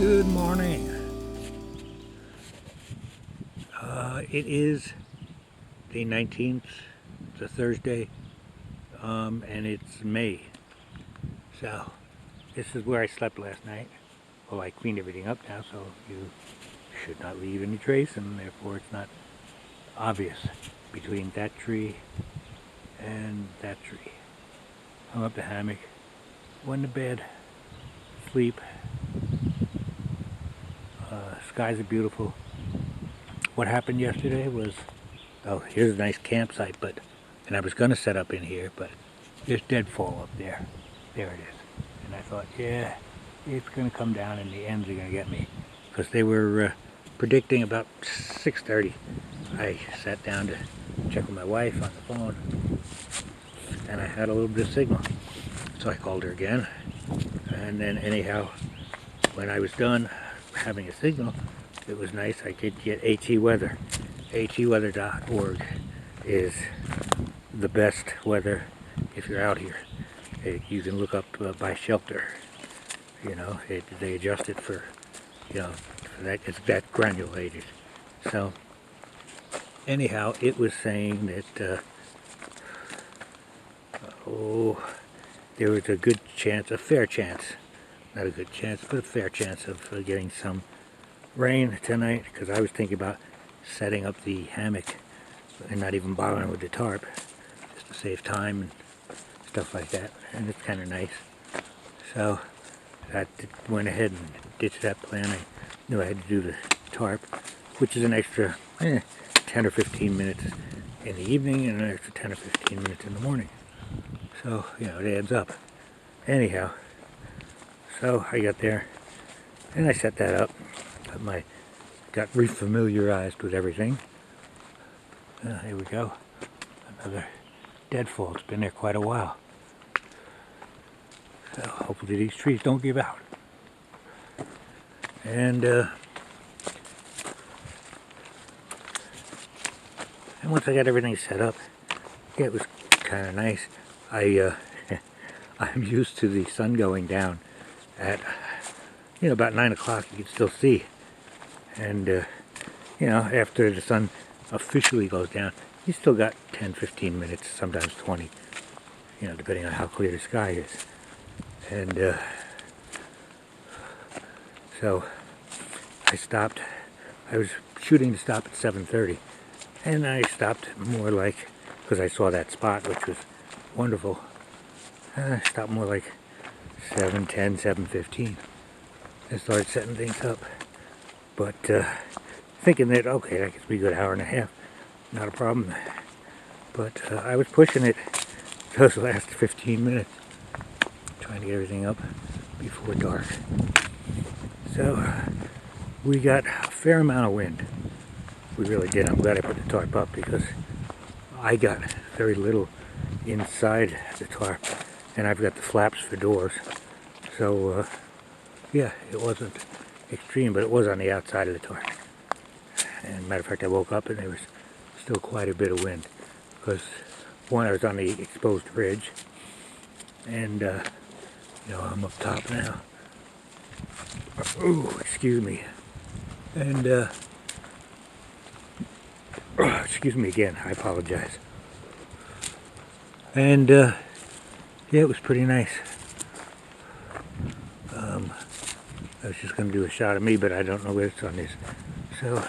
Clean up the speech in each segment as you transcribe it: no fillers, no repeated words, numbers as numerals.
Good morning. It is the 19th, it's a Thursday, and it's May. So, this is where I slept last night. Well, I cleaned everything up now, so you should not leave any trace, and therefore it's not obvious between that tree and that tree. Hung up the hammock, went to bed, sleep. Skies are beautiful. What happened yesterday was, oh, here's a nice campsite, and I was going to set up in here, but there's deadfall up there. There it is. And I thought, yeah, it's going to come down and the ends are going to get me. Because they were predicting about 6:30. I sat down to check with my wife on the phone, and I had a little bit of signal. So I called her again, and then anyhow, when I was done having a signal, it was nice. I could get AT weather. ATweather.org is the best weather if you're out here. You can look up by shelter. You know, they adjust it for, it's that granulated. So anyhow, it was saying that there was a good chance, a fair chance, not a good chance, but a fair chance of getting some rain tonight, because I was thinking about setting up the hammock and not even bothering with the tarp, just to save time and stuff like that, and it's kind of nice. So I went ahead and ditched that plan. I knew I had to do the tarp, which is an extra 10 or 15 minutes in the evening and an extra 10 or 15 minutes in the morning. So, it adds up. Anyhow, so I got there and I set that up. Got refamiliarized with everything. Here we go. Another deadfall. It's been there quite a while. So hopefully these trees don't give out. And once I got everything set up, it was kind of nice. I'm used to the sun going down at about 9 o'clock. You can still see. And, after the sun officially goes down, you still got 10, 15 minutes, sometimes 20, depending on how clear the sky is. And so I stopped. I was shooting to stop at 7:30. And I stopped more like, because I saw that spot, which was wonderful. I stopped more like 7:10, 7:15. And started setting things up. But thinking that, okay, that could be a good hour and a half, not a problem. But I was pushing it those last 15 minutes, trying to get everything up before dark. So we got a fair amount of wind. We really did. I'm glad I put the tarp up, because I got very little inside the tarp, and I've got the flaps for doors. So yeah, it wasn't extreme, but it was on the outside of the tarp. And matter of fact, I woke up and there was still quite a bit of wind, because one, I was on the exposed ridge, and I'm up top now. Oh, excuse me. And excuse me again, I apologize. And yeah, it was pretty nice. I was just going to do a shot of me, but I don't know where it's on this. So,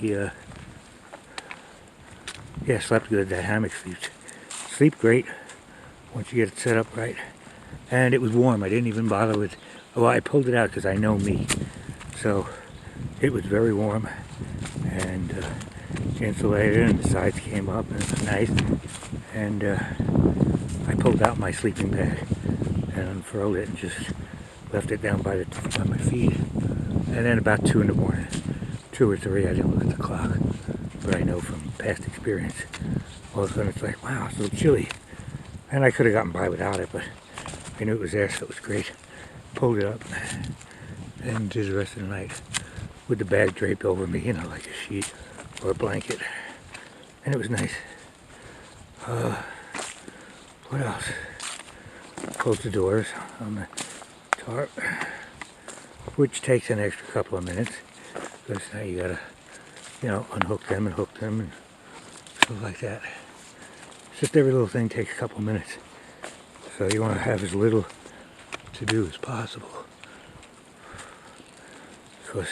yeah, slept good. That hammock sleep great once you get it set up right. And it was warm. I didn't even bother with, well, I pulled it out because I know me. So, it was very warm and insulated, and the sides came up, and it was nice. And I pulled out my sleeping bag and unfurled it and just left it down by my feet. And then about 2 in the morning, 2 or 3, I didn't look at the clock, but I know from past experience, all of a sudden it's like, wow, it's a little chilly. And I could have gotten by without it, but I knew it was there, so it was great. Pulled it up and did the rest of the night with the bag draped over me, like a sheet or a blanket. And it was nice. What else? Closed the doors on the tarp. which takes an extra couple of minutes, because now you gotta, unhook them and hook them and stuff like that. It's just every little thing takes a couple of minutes. So you want to have as little to do as possible. Because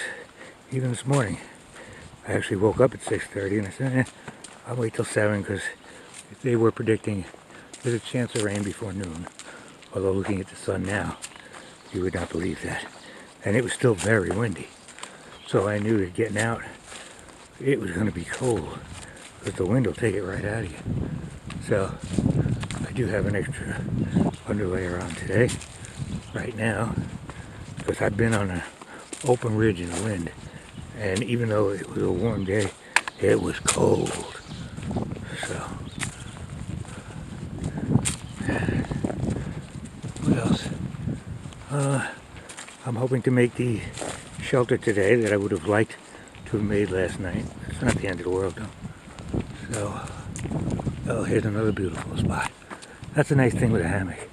even this morning, I actually woke up at 6:30 and I said, I'll wait till 7 because they were predicting there's a chance of rain before noon. Although looking at the sun now, you would not believe that. And it was still very windy. So I knew that getting out, it was going to be cold because the wind will take it right out of you. So I do have an extra underlayer on today, right now, because I've been on an open ridge in the wind. And even though it was a warm day, it was cold. So, what else? I'm hoping to make the shelter today that I would have liked to have made last night. It's not the end of the world though. So, oh, here's another beautiful spot. That's a nice thing with a hammock.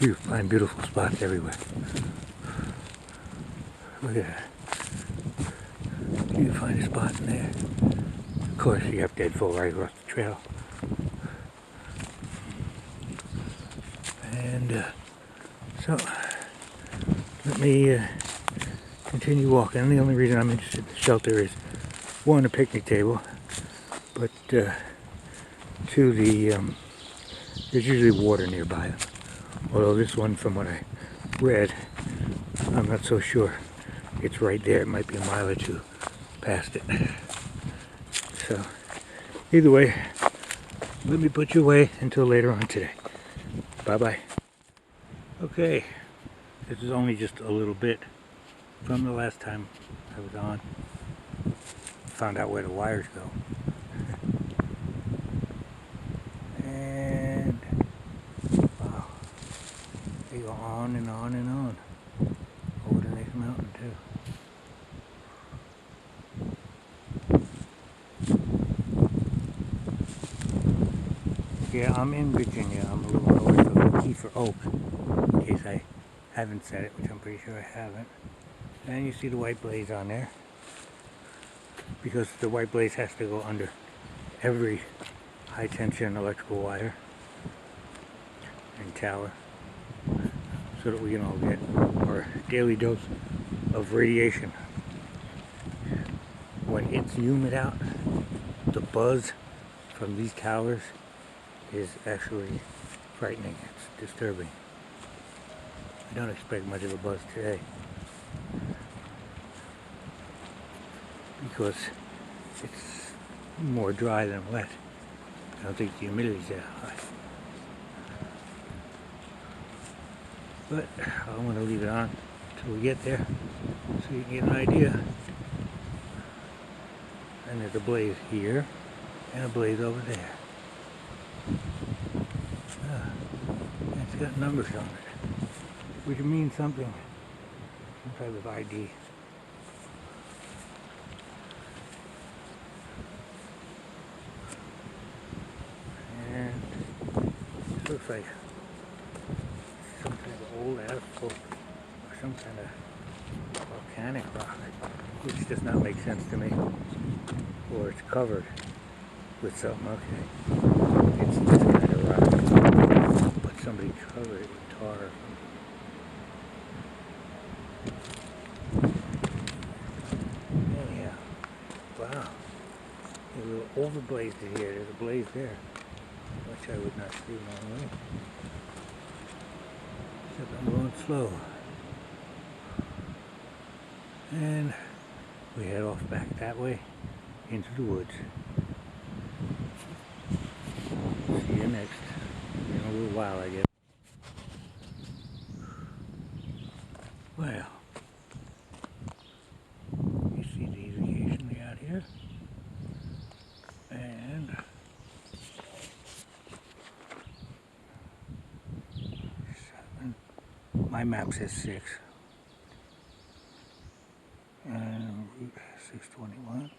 You find beautiful spots everywhere. Look at that. You find a spot in there. Of course, you have deadfall right across the trail. And so, let me continue walking. And the only reason I'm interested in the shelter is, one, a picnic table, but two, there's usually water nearby. Although this one, from what I read, I'm not so sure. It's right there. It might be a mile or two past it. So, either way, let me put you away until later on today. Bye-bye. Okay, this is only just a little bit from the last time I was on. Found out where the wires go. And, wow, they go on and on and on. Over the next mountain, too. Yeah, I'm in Virginia. I'm a little north of Kiefer Oak, in case I haven't said it, which I'm pretty sure I haven't. And you see the white blaze on there, because the white blaze has to go under every high tension electrical wire and tower, so that we can all get our daily dose of radiation. When it's humid out, the buzz from these towers is actually frightening. It's disturbing. I don't expect much of a buzz today because it's more dry than wet. I don't think the humidity's that high. But I'm going to leave it on until we get there so you can get an idea. And there's a blaze here and a blaze over there. It's got numbers on it, which means something, some type of ID. And it looks like some kind of old asphalt or some kind of volcanic rock, which does not make sense to me. Or it's covered with something, okay. It's this kind of rock, but somebody covered it with tar or something. Anyhow, wow. A little overblazed it here. There's a blaze there, which I would not see normally. Except I'm going slow. And we head off back that way into the woods. See you next in a little while, I guess. Well, you see these occasionally out here, and my map says 6. And Route 621.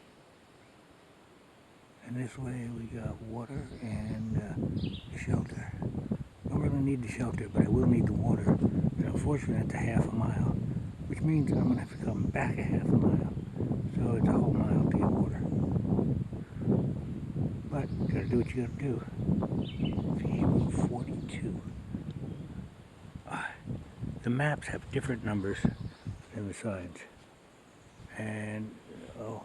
And this way we got water and shelter. Don't really need the shelter, but I will need the water. And unfortunately, it's a half a mile, which which means I'm going to have to come back a half a mile. So it's a whole mile to get water. But you gotta do what you gotta do. See, Route 42. The maps have different numbers than the signs. And, oh,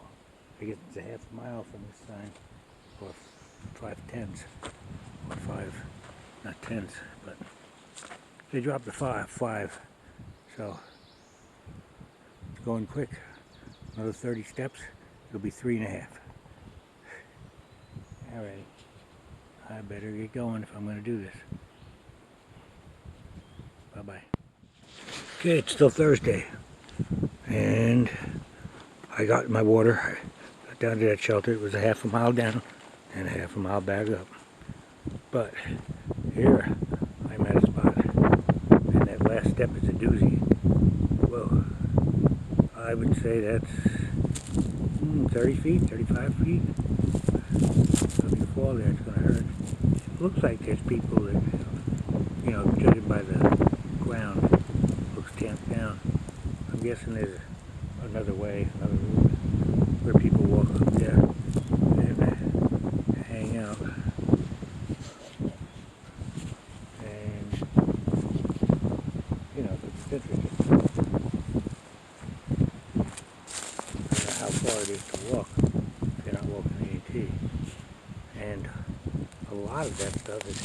I guess it's a half a mile from this sign. Or 5/10. Or 5, not tenths, but they dropped the 5. So, it's going quick. Another 30 steps, it'll be 3.5. Alright, I better get going if I'm going to do this. Bye-bye. Okay, it's still Thursday, and I got my water. I got down to that shelter. It was a half a mile down and a half a mile back up. But here, I'm at a spot, and that last step is a doozy. Whoa, I would say that's 30 feet, 35 feet. So if you fall there, it's going to hurt. It looks like there's people that, judging by the ground, looks tamped down. I'm guessing there's another way, another route, where people walk up there and hang out. And, it's interesting. I don't know how far it is to walk if you're not walking the AT. And a lot of that stuff is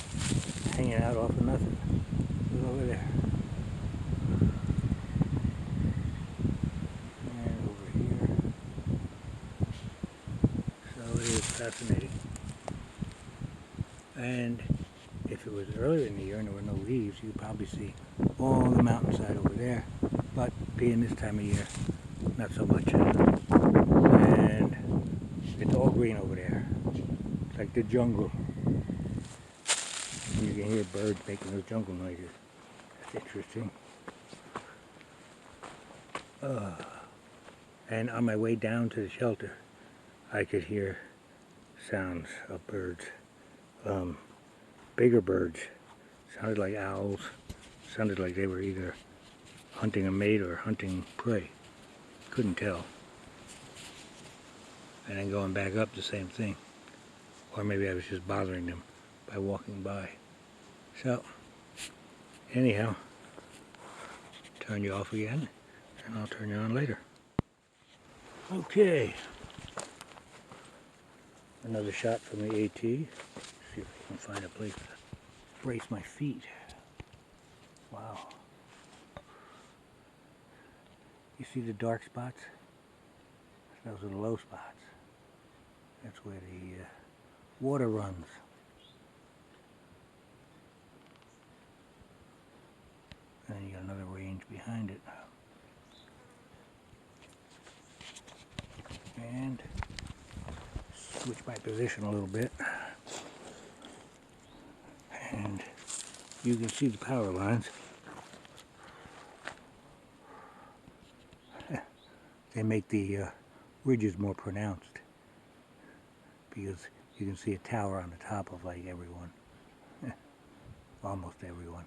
hanging out off of nothing. Look over there. And over here. So it is fascinating. And if it was earlier in the year and there were no leaves, you'd probably see all the mountainside over there. But being this time of year, not so much. And it's all green over there. It's like the jungle. And you can hear birds making those jungle noises. That's interesting. And on my way down to the shelter, I could hear sounds of birds. Bigger birds. Sounded like owls. Sounded like they were either hunting a mate or hunting prey. Couldn't tell. And then going back up, the same thing. Or maybe I was just bothering them by walking by. So, anyhow, turn you off again, and I'll turn you on later. Okay. Another shot from the AT. See if I can find a place to brace my feet. Wow. You see the dark spots? Those are the low spots. That's where the water runs. And you got another range behind it. And switch my position a little bit. And you can see the power lines. They make the ridges more pronounced because you can see a tower on the top of like everyone. Almost everyone.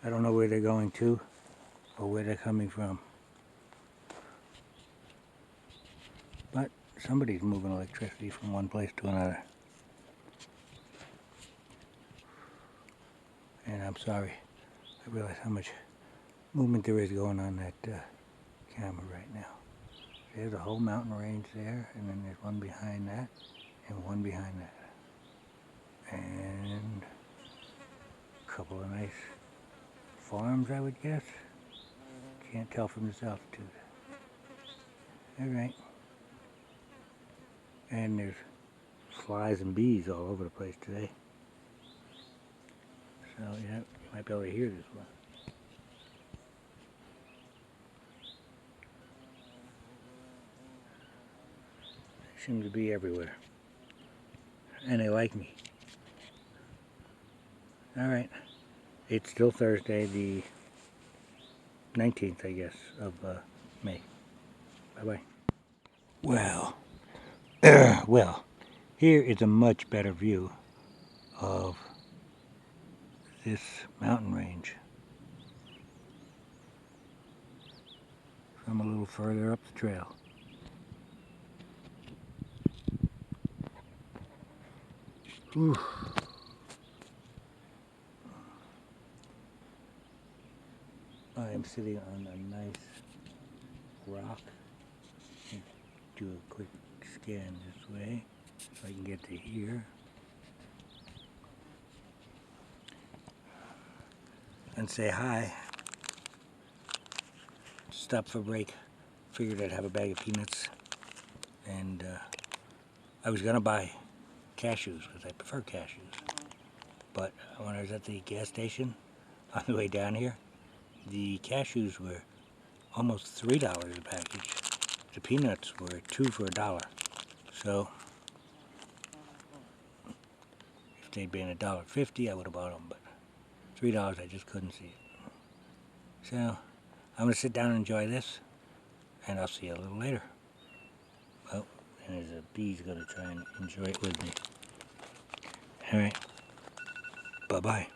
I don't know where they're going to or where they're coming from. But somebody's moving electricity from one place to another. And I'm sorry, I realize how much movement there is going on that camera right now. There's a whole mountain range there, and then there's one behind that, and one behind that. And a couple of nice farms, I would guess. Can't tell from this altitude. Alright. And there's flies and bees all over the place today. So yeah, you might be able to hear this one. They seem to be everywhere. And they like me. Alright. It's still Thursday, the 19th, I guess, of May. Bye-bye. Well, here is a much better view of this mountain range from a little further up the trail. Ooh. I am sitting on a nice rock. Do a quick scan this way so I can get to here. And say hi. Stop for a break. Figured I'd have a bag of peanuts. And I was gonna buy cashews because I prefer cashews. But when I was at the gas station on the way down here, the cashews were almost $3 a package. The peanuts were 2 for $1. So if they'd been $1.50, I would have bought them. But $3, I just couldn't see it. So I'm gonna sit down and enjoy this, and I'll see you a little later. Oh, and there's a bee's gonna try and enjoy it with me. All right. Bye-bye.